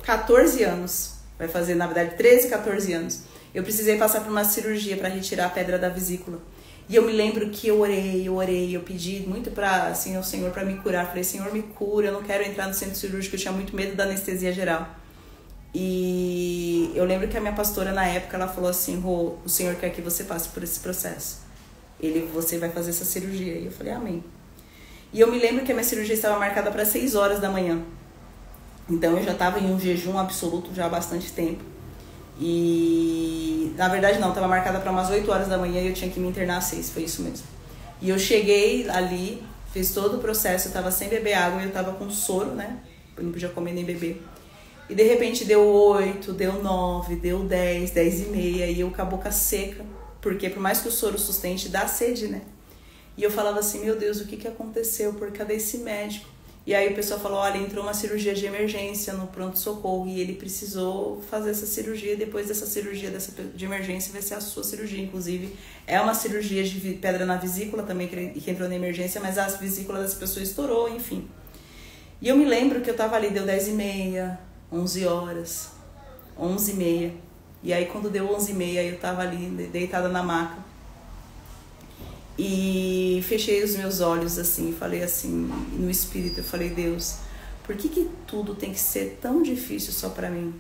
14 anos, vai fazer na verdade 13, 14 anos, eu precisei passar por uma cirurgia para retirar a pedra da vesícula. E eu me lembro que eu orei, eu pedi muito para assim, ao Senhor para me curar. Falei, Senhor, me cura, eu não quero entrar no centro cirúrgico, eu tinha muito medo da anestesia geral. E eu lembro que a minha pastora na época, ela falou assim, Rô, o Senhor quer que você passe por esse processo. Você vai fazer essa cirurgia. E eu falei, amém. E eu me lembro que a minha cirurgia estava marcada para 6 horas da manhã. Então eu já estava em um jejum absoluto já há bastante tempo. E na verdade não, estava marcada para umas 8 horas da manhã e eu tinha que me internar às 6, foi isso mesmo. E eu cheguei ali, fiz todo o processo, eu estava sem beber água e eu estava com soro, né? Eu não podia comer nem beber. E de repente deu 8, deu 9, deu 10, 10 e meia e eu com a boca seca, porque por mais que o soro sustente, dá sede, né? E eu falava assim, meu Deus, o que aconteceu? Cadê esse médico? E aí o pessoal falou, olha, entrou uma cirurgia de emergência no pronto-socorro e ele precisou fazer essa cirurgia e depois dessa cirurgia de emergência vai ser a sua cirurgia. Inclusive, é uma cirurgia de pedra na vesícula também que entrou na emergência, mas a vesícula dessa pessoa estourou, enfim. E eu me lembro que eu tava ali, deu 10 e meia, 11 horas, 11 e meia. E aí quando deu 11 e meia, eu tava ali deitada na maca. E fechei os meus olhos assim, falei assim, no espírito, eu falei, Deus, por que tudo tem que ser tão difícil só pra mim?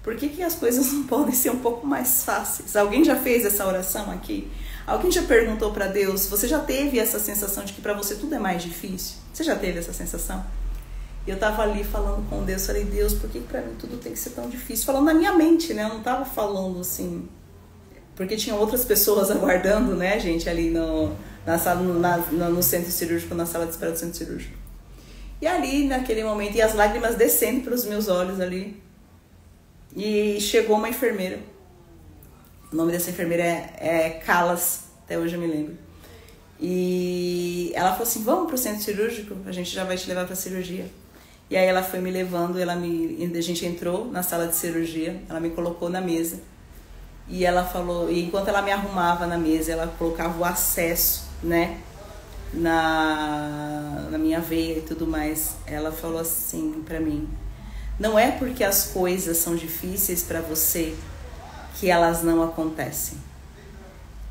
Por que as coisas não podem ser um pouco mais fáceis? Alguém já fez essa oração aqui? Alguém já perguntou pra Deus? Você já teve essa sensação de que pra você tudo é mais difícil? Você já teve essa sensação? E eu tava ali falando com Deus, falei, Deus, por que pra mim tudo tem que ser tão difícil? Falando na minha mente, né? Eu não tava falando assim... Porque tinham outras pessoas aguardando, né, gente, ali no centro cirúrgico, na sala de espera do centro cirúrgico. E ali, naquele momento, e as lágrimas descendo pelos meus olhos ali. E chegou uma enfermeira. O nome dessa enfermeira é Calas, até hoje eu me lembro. E ela falou assim, vamos pro centro cirúrgico, a gente já vai te levar pra cirurgia. E aí ela foi me levando, a gente entrou na sala de cirurgia, ela me colocou na mesa. E ela falou, e enquanto ela me arrumava na mesa, ela colocava o acesso, né, na minha veia e tudo mais. Ela falou assim pra mim, não é porque as coisas são difíceis pra você que elas não acontecem.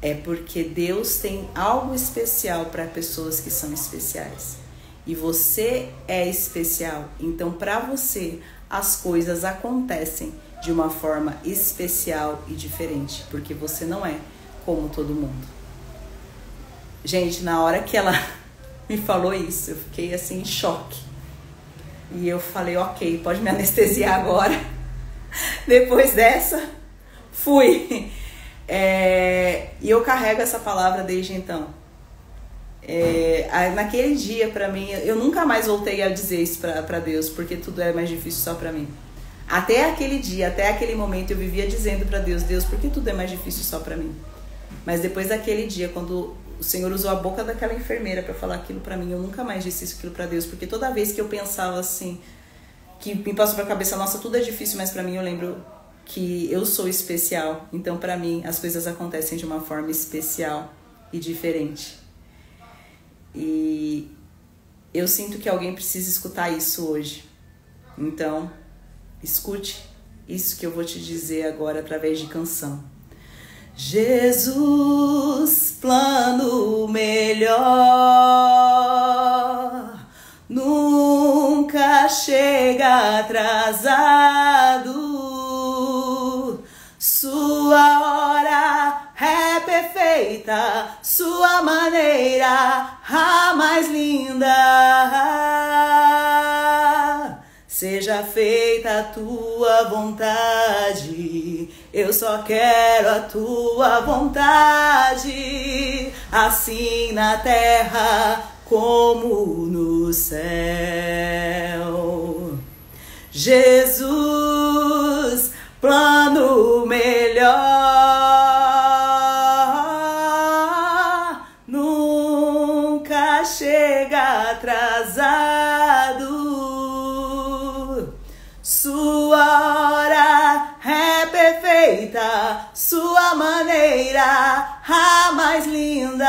É porque Deus tem algo especial para pessoas que são especiais. E você é especial, então pra você as coisas acontecem de uma forma especial e diferente, porque você não é como todo mundo. Gente, na hora que ela me falou isso, eu fiquei assim em choque. E eu falei, ok, pode me anestesiar agora. Depois dessa, fui. E eu carrego essa palavra desde então. Naquele dia, pra mim, eu nunca mais voltei a dizer isso pra Deus, porque tudo é mais difícil só pra mim. Até aquele dia, até aquele momento, eu vivia dizendo pra Deus, Deus, por que tudo é mais difícil só pra mim? Mas depois daquele dia, quando o Senhor usou a boca daquela enfermeira pra falar aquilo pra mim, eu nunca mais disse aquilo pra Deus, porque toda vez que eu pensava assim, que me passou pra cabeça, nossa, tudo é difícil, mas pra mim eu lembro que eu sou especial. Então, para mim, as coisas acontecem de uma forma especial e diferente. E eu sinto que alguém precisa escutar isso hoje. Então, escute isso que eu vou te dizer agora através de canção. Jesus, plano melhor, nunca chega atrasado. Sua hora é perfeita, sua maneira a mais linda. Seja feita a tua vontade, eu só quero a tua vontade, assim na terra como no céu. Jesus, plano melhor, nunca chega atrasado. Sua hora é perfeita, sua maneira a mais linda.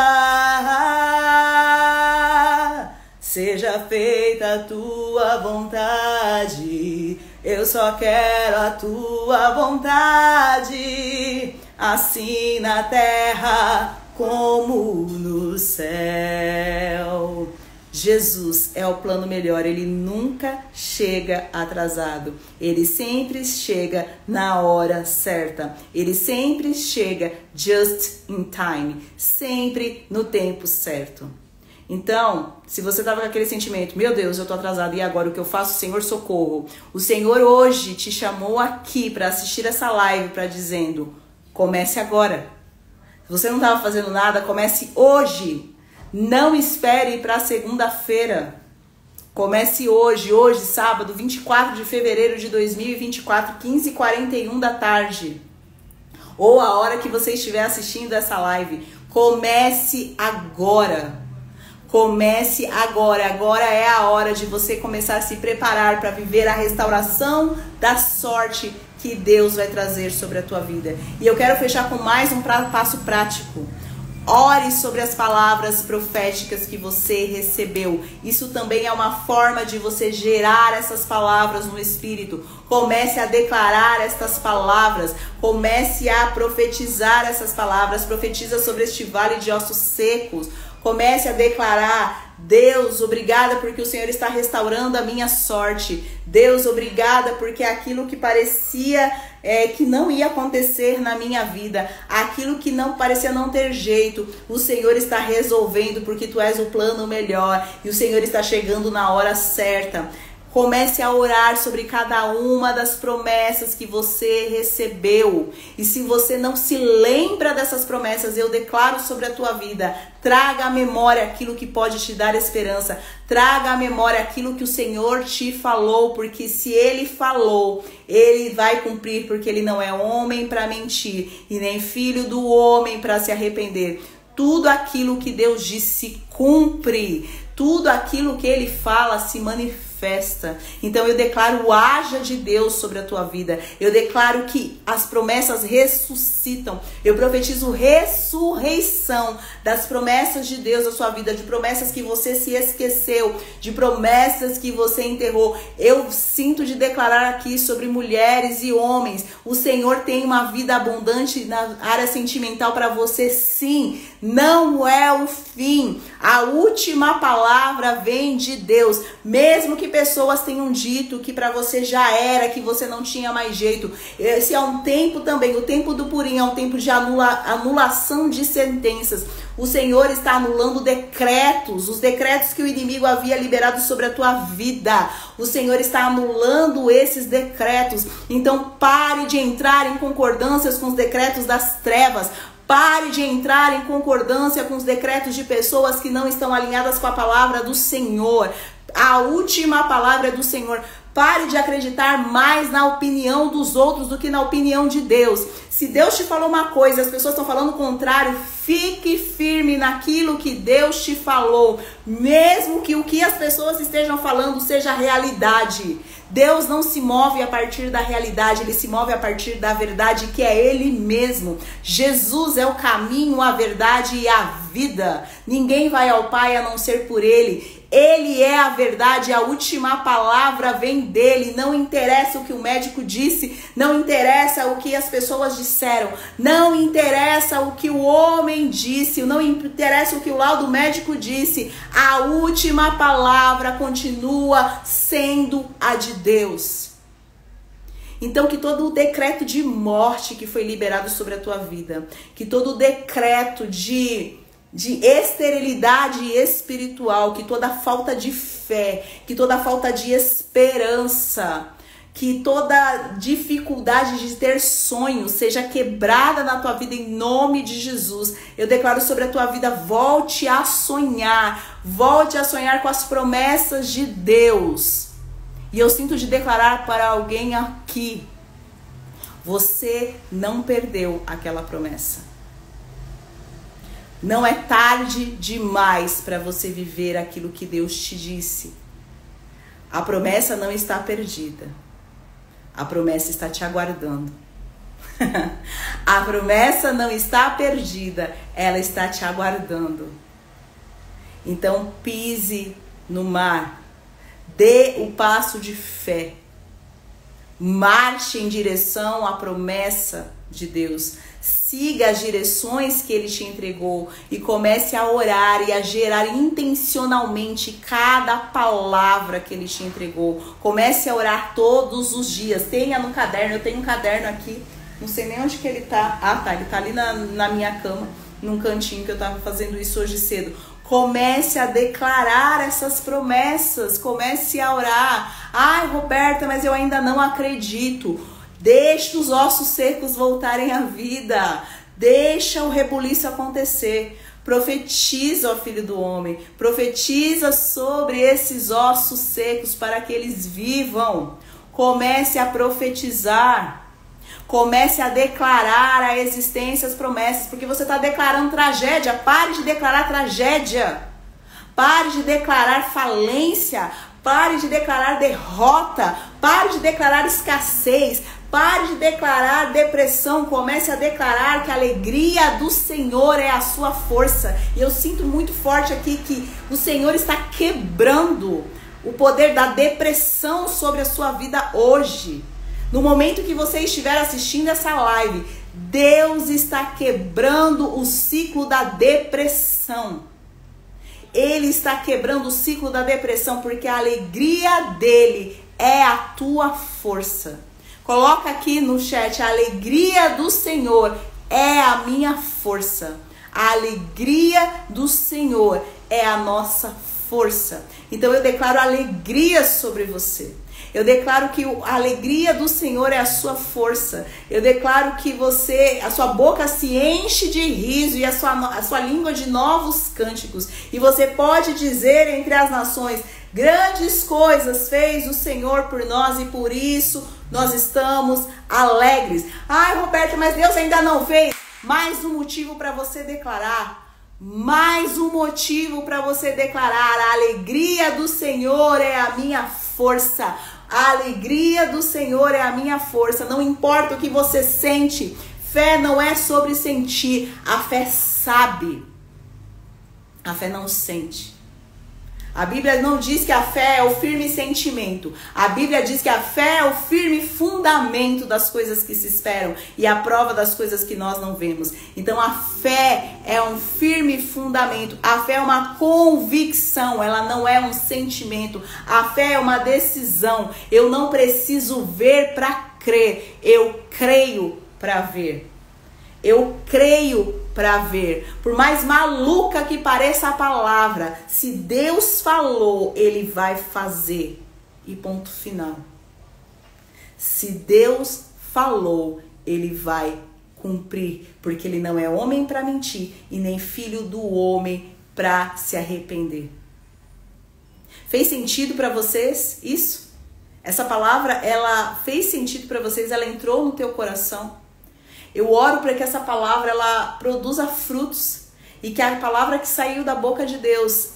Seja feita a tua vontade, eu só quero a tua vontade, assim na terra como no céu. Jesus é o plano melhor, ele nunca chega atrasado, ele sempre chega na hora certa, ele sempre chega just in time, sempre no tempo certo. Então, se você estava com aquele sentimento, meu Deus, eu tô atrasado, e agora o que eu faço? Senhor, socorro. O Senhor hoje te chamou aqui para assistir essa live, para dizendo, comece agora. Se você não estava fazendo nada, comece hoje. Não espere para segunda-feira. Comece hoje, sábado, 24 de fevereiro de 2024, 15h41 da tarde. Ou a hora que você estiver assistindo essa live. Comece agora. Comece agora. Agora é a hora de você começar a se preparar para viver a restauração da sorte que Deus vai trazer sobre a tua vida. E eu quero fechar com mais um passo prático. Ore sobre as palavras proféticas que você recebeu. Isso também é uma forma de você gerar essas palavras no Espírito. Comece a declarar estas palavras. Comece a profetizar essas palavras. Profetiza sobre este vale de ossos secos. Comece a declarar: Deus, obrigada porque o Senhor está restaurando a minha sorte. Deus, obrigada porque aquilo que parecia que não ia acontecer na minha vida, aquilo que não parecia não ter jeito, o Senhor está resolvendo porque Tu és o plano melhor e o Senhor está chegando na hora certa. Comece a orar sobre cada uma das promessas que você recebeu. E se você não se lembra dessas promessas, eu declaro sobre a tua vida. Traga à memória aquilo que pode te dar esperança. Traga à memória aquilo que o Senhor te falou. Porque se Ele falou, Ele vai cumprir. Porque Ele não é homem para mentir e nem filho do homem para se arrepender. Tudo aquilo que Deus disse cumpre. Tudo aquilo que Ele fala se manifesta. Então eu declaro o haja de Deus sobre a tua vida. Eu declaro que as promessas ressuscitam. Eu profetizo ressurreição das promessas de Deus na sua vida, de promessas que você se esqueceu, de promessas que você enterrou. Eu sinto de declarar aqui sobre mulheres e homens. O Senhor tem uma vida abundante na área sentimental para você, sim. Não é o fim. A última palavra vem de Deus. Mesmo que pessoas tenham dito que para você já era, que você não tinha mais jeito. Esse é um tempo também, o tempo do Purim é um tempo de anulação de sentenças. O Senhor está anulando decretos, os decretos que o inimigo havia liberado sobre a tua vida. O Senhor está anulando esses decretos. Então pare de entrar em concordâncias com os decretos das trevas. Pare de entrar em concordância com os decretos de pessoas que não estão alinhadas com a palavra do Senhor. A última palavra é do Senhor. Pare de acreditar mais na opinião dos outros do que na opinião de Deus. Se Deus te falou uma coisa e as pessoas estão falando o contrário, fique firme naquilo que Deus te falou. Mesmo que o que as pessoas estejam falando seja realidade. Deus não se move a partir da realidade, ele se move a partir da verdade, que é ele mesmo. Jesus é o caminho, a verdade e a vida. Ninguém vai ao Pai a não ser por ele. Ele é a verdade, a última palavra vem dele. Não interessa o que o médico disse, não interessa o que as pessoas disseram, não interessa o que o homem disse, não interessa o que o laudo médico disse. A última palavra continua sendo a de Deus. Então, que todo o decreto de morte que foi liberado sobre a tua vida, que todo o decreto de esterilidade espiritual, que toda falta de fé, que toda falta de esperança, que toda dificuldade de ter sonhos seja quebrada na tua vida em nome de Jesus. Eu declaro sobre a tua vida, volte a sonhar com as promessas de Deus. E eu sinto de declarar para alguém aqui, você não perdeu aquela promessa. Não é tarde demais para você viver aquilo que Deus te disse. A promessa não está perdida. A promessa está te aguardando. A promessa não está perdida, ela está te aguardando. Então pise no mar, dê o passo de fé, marche em direção à promessa de Deus. Siga as direções que ele te entregou e comece a orar e a gerar intencionalmente cada palavra que ele te entregou. Comece a orar todos os dias. Tenha no caderno, eu tenho um caderno aqui, não sei nem onde que ele tá. Ah, tá, ele tá ali na minha cama, num cantinho que eu tava fazendo isso hoje cedo. Comece a declarar essas promessas, comece a orar. Ai, Roberta, mas eu ainda não acredito. Deixa os ossos secos voltarem à vida. Deixa o rebuliço acontecer. Profetiza, ó filho do homem. Profetiza sobre esses ossos secos para que eles vivam. Comece a profetizar. Comece a declarar a existência, as promessas. Porque você está declarando tragédia. Pare de declarar tragédia. Pare de declarar falência. Pare de declarar derrota. Pare de declarar escassez. Pare de declarar depressão, comece a declarar que a alegria do Senhor é a sua força. E eu sinto muito forte aqui que o Senhor está quebrando o poder da depressão sobre a sua vida hoje. No momento que você estiver assistindo essa live, Deus está quebrando o ciclo da depressão. Ele está quebrando o ciclo da depressão porque a alegria dele é a tua força. Coloca aqui no chat, a alegria do Senhor é a minha força. A alegria do Senhor é a nossa força. Então eu declaro alegria sobre você. Eu declaro que a alegria do Senhor é a sua força. Eu declaro que a sua boca se enche de riso e a sua língua de novos cânticos. E você pode dizer entre as nações, grandes coisas fez o Senhor por nós e por isso nós estamos alegres. Ai, Roberta, mas Deus ainda não fez. Mais um motivo para você declarar. Mais um motivo para você declarar. A alegria do Senhor é a minha força. A alegria do Senhor é a minha força. Não importa o que você sente. Fé não é sobre sentir. A fé sabe. A fé não sente. A Bíblia não diz que a fé é o firme sentimento. A Bíblia diz que a fé é o firme fundamento das coisas que se esperam e a prova das coisas que nós não vemos. Então a fé é um firme fundamento. A fé é uma convicção, ela não é um sentimento. A fé é uma decisão. Eu não preciso ver para crer, eu creio para ver. Eu creio para ver. Por mais maluca que pareça a palavra, se Deus falou, ele vai fazer. E ponto final. Se Deus falou, ele vai cumprir, porque ele não é homem para mentir e nem filho do homem para se arrepender. Fez sentido para vocês isso? Essa palavra, ela fez sentido para vocês? Ela entrou no teu coração? Eu oro para que essa palavra ela produza frutos E que a palavra que saiu da boca de Deus,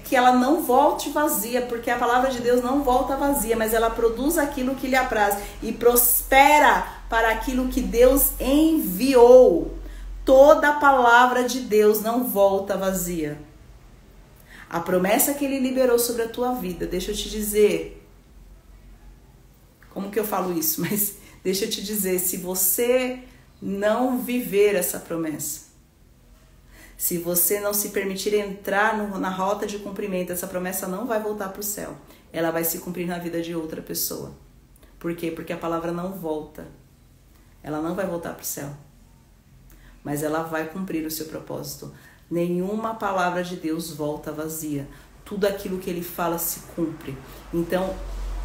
que ela não volte vazia, porque a palavra de Deus não volta vazia, mas ela produz aquilo que lhe apraz e prospera para aquilo que Deus enviou. Toda a palavra de Deus não volta vazia. A promessa que ele liberou sobre a tua vida, deixa eu te dizer, como que eu falo isso? Mas deixa eu te dizer, se você não viver essa promessa, se você não se permitir entrar na rota de cumprimento, essa promessa não vai voltar para o céu. Ela vai se cumprir na vida de outra pessoa. Por quê? Porque a palavra não volta. Ela não vai voltar para o céu. Mas ela vai cumprir o seu propósito. Nenhuma palavra de Deus volta vazia. Tudo aquilo que ele fala se cumpre. Então,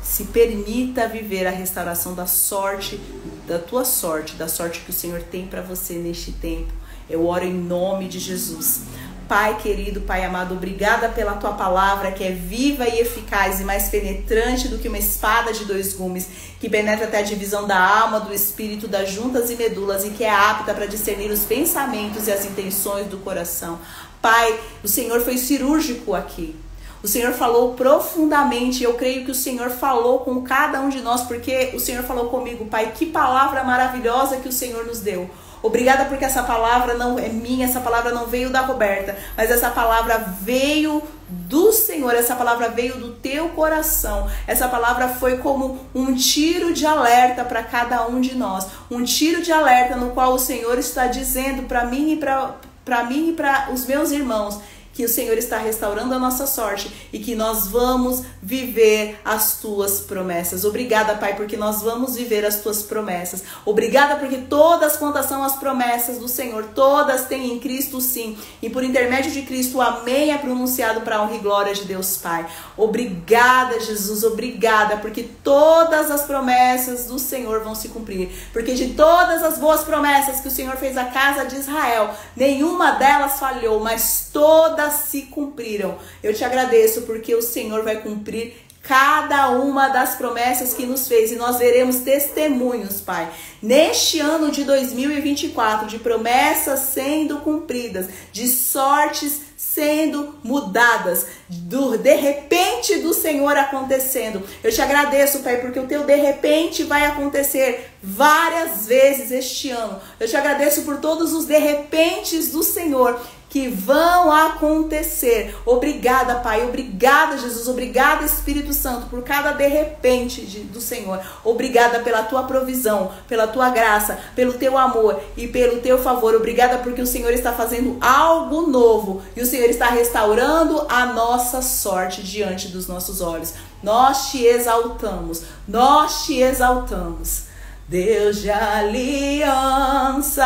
se permita viver a restauração da sorte, da tua sorte, da sorte que o Senhor tem para você neste tempo. Eu oro em nome de Jesus. Pai querido, Pai amado, obrigada pela tua palavra que é viva e eficaz e mais penetrante do que uma espada de 2 gumes, que penetra até a divisão da alma, do espírito, das juntas e medulas e que é apta para discernir os pensamentos e as intenções do coração. Pai, o Senhor foi cirúrgico aqui. O Senhor falou profundamente, eu creio que o Senhor falou com cada um de nós, porque o Senhor falou comigo, Pai, que palavra maravilhosa que o Senhor nos deu. Obrigada porque essa palavra não é minha, essa palavra não veio da Roberta, mas essa palavra veio do Senhor, essa palavra veio do teu coração. Essa palavra foi como um tiro de alerta para cada um de nós, um tiro de alerta no qual o Senhor está dizendo para mim e para os meus irmãos, que o Senhor está restaurando a nossa sorte e que nós vamos viver as tuas promessas. Obrigada, Pai, porque nós vamos viver as tuas promessas. Obrigada porque todas quantas são as promessas do Senhor, todas têm em Cristo sim. E por intermédio de Cristo, o amém é pronunciado para a honra e glória de Deus Pai. Obrigada, Jesus, obrigada, porque todas as promessas do Senhor vão se cumprir. Porque de todas as boas promessas que o Senhor fez à casa de Israel, nenhuma delas falhou, mas todas se cumpriram. Eu te agradeço porque o Senhor vai cumprir cada uma das promessas que nos fez e nós veremos testemunhos, Pai, neste ano de 2024, de promessas sendo cumpridas, de sortes sendo mudadas, do de repente do Senhor acontecendo. Eu te agradeço, Pai, porque o teu de repente vai acontecer várias vezes este ano. Eu te agradeço por todos os de repentes do Senhor que vão acontecer. Obrigada, Pai, obrigada, Jesus, obrigada, Espírito Santo, por cada de repente do Senhor. Obrigada pela tua provisão, pela tua graça, pelo teu amor e pelo teu favor. Obrigada porque o Senhor está fazendo algo novo e o Senhor está restaurando a nossa sorte diante dos nossos olhos. Nós te exaltamos, nós te exaltamos. Deus de aliança,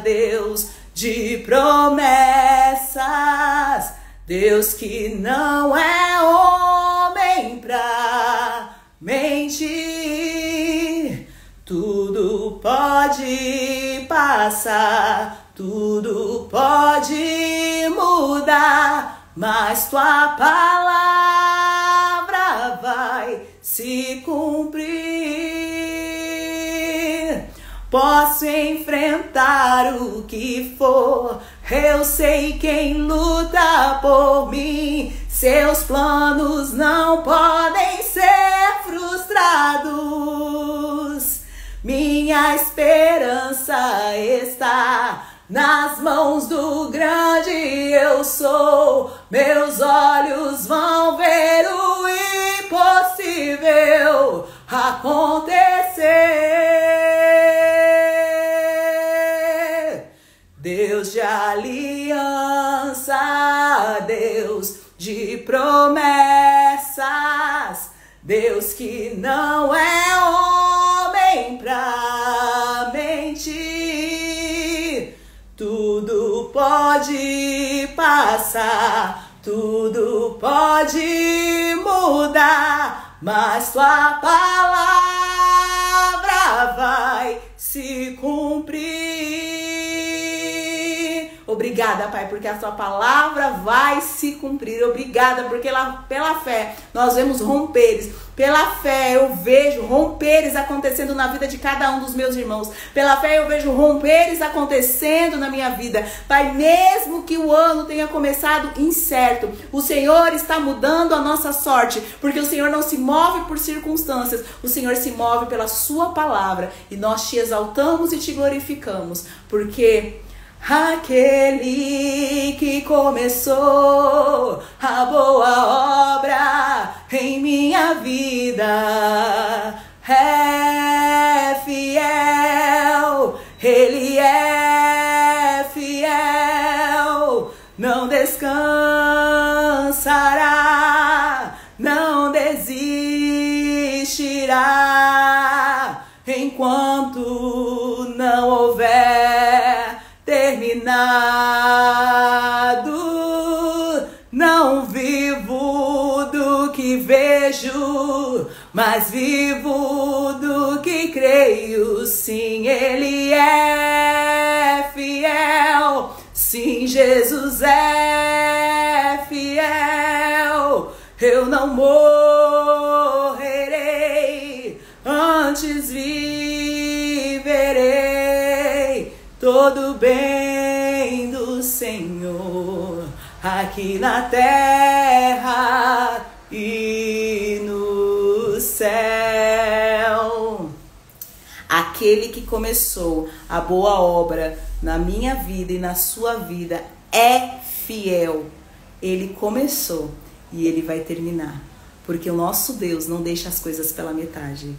Deus de promessas, Deus que não é homem pra mentir. Tudo pode passar, tudo pode mudar, mas tua palavra vai se cumprir. Posso enfrentar o que for, eu sei quem luta por mim. Seus planos não podem ser frustrados. Minha esperança está nas mãos do grande eu sou. Meus olhos vão ver o impossível acontecer. Deus de aliança, Deus de promessas, Deus que não é homem pra mentir. Tudo pode passar, tudo pode mudar, mas tua palavra vai se cumprir. Obrigada. Obrigada, Pai, porque a tua palavra vai se cumprir. Obrigada, porque pela fé nós vemos romperes. Pela fé eu vejo romperes acontecendo na vida de cada um dos meus irmãos. Pela fé eu vejo romperes acontecendo na minha vida. Pai, mesmo que o ano tenha começado incerto, o Senhor está mudando a nossa sorte, porque o Senhor não se move por circunstâncias, o Senhor se move pela sua palavra, e nós te exaltamos e te glorificamos, porque aquele que começou a boa obra em minha vida é fiel, ele é fiel, não descansará, não desistirá, enquanto não houver terminado. Não vivo do que vejo, mas vivo do que creio. Sim, ele é fiel. Sim, Jesus é fiel. Eu não morrerei, antes viverei todo bem do Senhor, aqui na terra e no céu. Aquele que começou a boa obra na minha vida e na sua vida é fiel. Ele começou e ele vai terminar, porque o nosso Deus não deixa as coisas pela metade.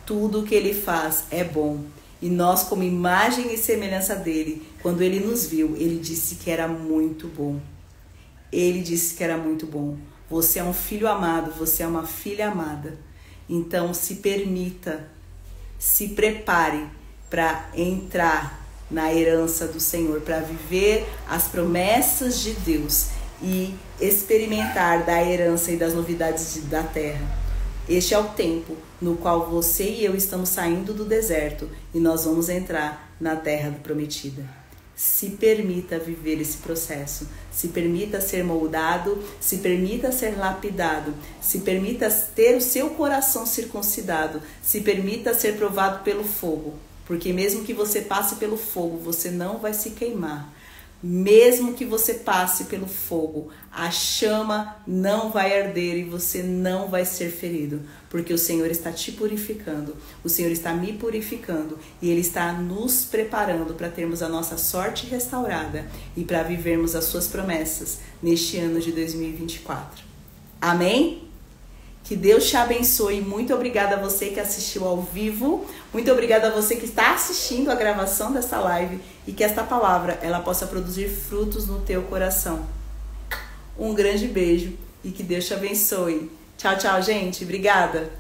Tudo o que ele faz é bom. E nós, como imagem e semelhança dele, quando ele nos viu, ele disse que era muito bom. Ele disse que era muito bom. Você é um filho amado, você é uma filha amada. Então se permita, se prepare para entrar na herança do Senhor, para viver as promessas de Deus e experimentar da herança e das novidades da terra. Este é o tempo no qual você e eu estamos saindo do deserto e nós vamos entrar na terra prometida. Se permita viver esse processo, se permita ser moldado, se permita ser lapidado, se permita ter o seu coração circuncidado, se permita ser provado pelo fogo, porque mesmo que você passe pelo fogo, você não vai se queimar. Mesmo que você passe pelo fogo, a chama não vai arder e você não vai ser ferido, porque o Senhor está te purificando, o Senhor está me purificando e Ele está nos preparando para termos a nossa sorte restaurada e para vivermos as suas promessas neste ano de 2024. Amém? Que Deus te abençoe. Muito obrigada a você que assistiu ao vivo. Muito obrigada a você que está assistindo a gravação dessa live e que esta palavra ela possa produzir frutos no teu coração. Um grande beijo e que Deus te abençoe. Tchau, tchau, gente. Obrigada.